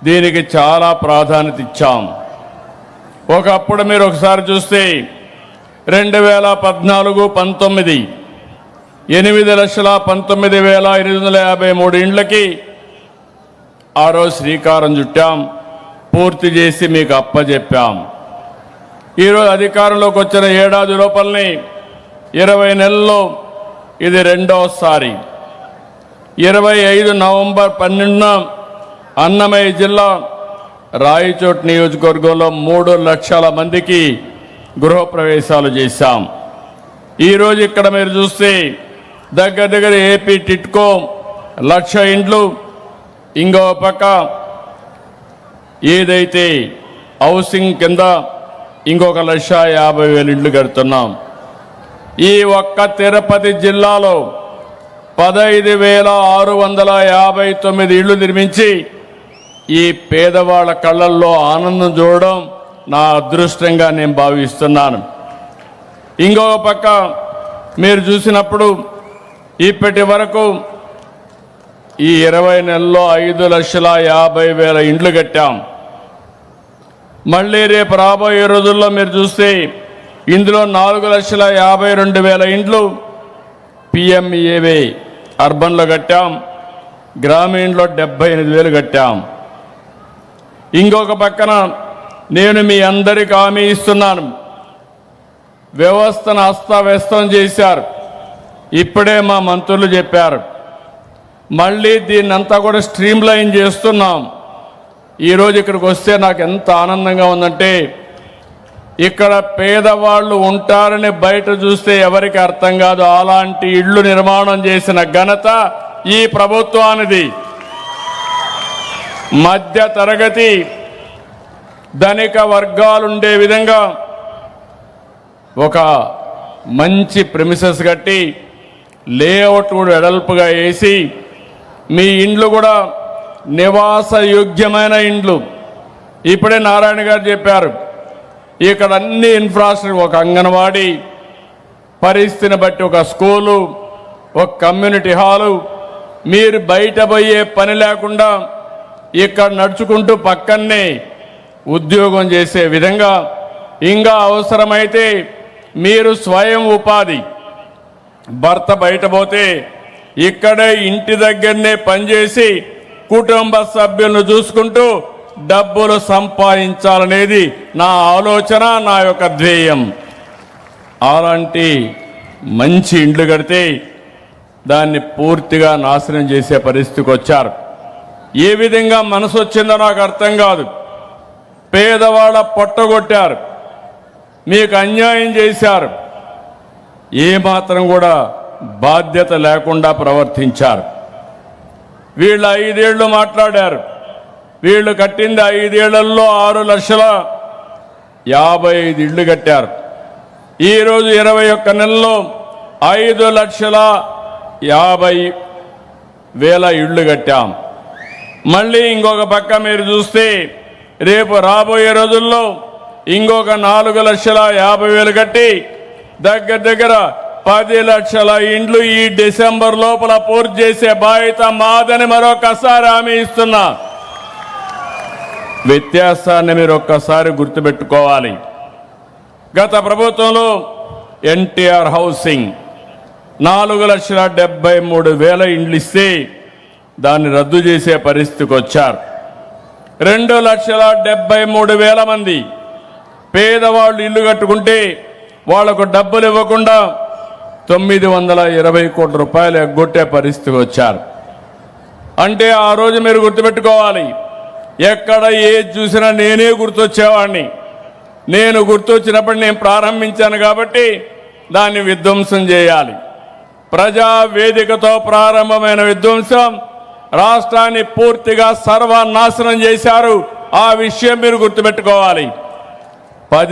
దీనికి చాలా ప్రాధాన్యత ఇచ్చాం. ఒకప్పుడు మీరు ఒకసారి చూస్తే 2014-19 8,19,853 ఇండ్లకి ఆ రోజు శ్రీకారం చుట్టాం, పూర్తి చేసి మీకు అప్పజెప్పాం. ఈరోజు అధికారంలోకి వచ్చిన ఏడాది లోపలనే 20 నెలల్లో ఇది రెండోసారి. 25 నవంబర్ 12న అన్నమయ్య జిల్లా రాయచోట్ నియోజకవర్గంలో 3 లక్షల మందికి గృహప్రవేశాలు చేశాం. ఈరోజు ఇక్కడ మీరు చూస్తే దగ్గర ఏపీ టిట్కో 1,00,000 ఇండ్లు, ఇంకో పక్క ఏదైతే హౌసింగ్ కింద ఇంకొక 1,50,000 ఇండ్లు కడుతున్నాం. ఈ ఒక్క తిరుపతి జిల్లాలో 15,659 ఇళ్లు నిర్మించి ఈ పేదవాళ్ళ కళ్ళల్లో ఆనందం చూడడం నా అదృష్టంగా నేను భావిస్తున్నాను. ఇంకొక పక్క మీరు చూసినప్పుడు ఇప్పటి వరకు ఈ 20 నెలల్లో 5,50,000 ఇండ్లు కట్టాం. మళ్ళీ రేపు రాబోయే రోజుల్లో మీరు చూస్తే ఇందులో 4,52,000 ఇండ్లు PMEAY అర్బన్లో కట్టాం, గ్రామీణలో 78,000 కట్టాం. ఇంకొక పక్కన నేను మీ అందరికీ హామీ ఇస్తున్నాను, వ్యవస్థను అస్తవ్యస్తం చేశారు. ఇప్పుడే మా మంత్రులు చెప్పారు, మళ్ళీ దీన్నంతా కూడా స్ట్రీమ్లైన్ చేస్తున్నాం. ఈరోజు ఇక్కడికి వస్తే నాకు ఎంత ఆనందంగా ఉందంటే, ఇక్కడ పేదవాళ్ళు ఉంటారని బయట చూస్తే ఎవరికి అర్థం కాదు. అలాంటి ఇళ్లు నిర్మాణం చేసిన ఘనత ఈ ప్రభుత్వానిది. మధ్య తరగతి ధనిక వర్గాలుండే విధంగా ఒక మంచి ప్రెమిసెస్ కట్టి లేఅవుట్ కూడా వెడల్పుగా వేసి మీ ఇండ్లు కూడా నివాస యోగ్యమైన ఇండ్లు. ఇప్పుడే నారాయణ గారు చెప్పారు, ఇక్కడ అన్ని ఇన్ఫ్రాస్ట్రక్చర్, ఒక అంగన్వాడీ, పరిస్థితిని బట్టి ఒక స్కూలు, ఒక కమ్యూనిటీ హాలు, మీరు బయట పోయే పని లేకుండా ఇక్కడ నడుచుకుంటూ పక్కనే ఉద్యోగం చేసే విధంగా, ఇంకా అవసరమైతే మీరు స్వయం ఉపాధి, భర్త బయట పోతే ఇక్కడే ఇంటి దగ్గరనే పనిచేసి కుటుంబ సభ్యులను చూసుకుంటూ డబ్బులు సంపాదించాలనేది నా ఆలోచన, నా యొక్క ధ్యేయం. అలాంటి మంచి ఇండ్లు కడితే దాన్ని పూర్తిగా నాశనం చేసే పరిస్థితికి వచ్చారు. ఏ విధంగా మనసు వచ్చిందో నాకు అర్థం కాదు. పేదవాళ్ళ పొట్టగొట్టారు, మీకు అన్యాయం చేశారు, ఏమాత్రం కూడా బాధ్యత లేకుండా ప్రవర్తించారు. వీళ్ళు 5 ఏళ్ళు మాట్లాడారు. వీళ్ళు కట్టింది 5 ఏళ్లలో 6,50,000 ఇళ్ళు కట్టారు. ఈరోజు 21 నెలల్లో 5,50,000 ఇళ్ళు కట్టాం. మళ్ళీ ఇంకొక పక్క మీరు చూస్తే రేపు రాబోయే రోజుల్లో ఇంకొక 4,50,000 కట్టి దగ్గర 10 లక్షల ఇండ్లు ఈ డిసెంబర్ లోపల పూర్తి చేసే బాధ్యత మాదని మరొకసారి హామీ ఇస్తున్నా. వ్యత్యాసాన్ని మీరు ఒక్కసారి గుర్తుపెట్టుకోవాలి. గత ప్రభుత్వంలో ఎన్టీఆర్ హౌసింగ్ 4,73,000 ఇండ్లు ఇస్తే దాన్ని రద్దు చేసే పరిస్థితికి వచ్చారు. 2,73,000 మంది పేదవాళ్ళు ఇల్లు కట్టుకుంటే వాళ్లకు డబ్బులు ఇవ్వకుండా 920 కోట్ల రూపాయలు ఎగ్గొట్టే పరిస్థితికి వచ్చారు. అంటే ఆ రోజు మీరు గుర్తుపెట్టుకోవాలి, ఎక్కడ ఏది చూసినా నేనే గుర్తొచ్చేవాడిని. నేను గుర్తొచ్చినప్పుడు నేను ప్రారంభించాను కాబట్టి దాన్ని విధ్వంసం చేయాలి. ప్రజా వేదికతో ప్రారంభమైన విధ్వంసం రాష్ట్రాన్ని పూర్తిగా సర్వనాశనం చేశారు. ఆ విషయం మీరు గుర్తుపెట్టుకోవాలి. 10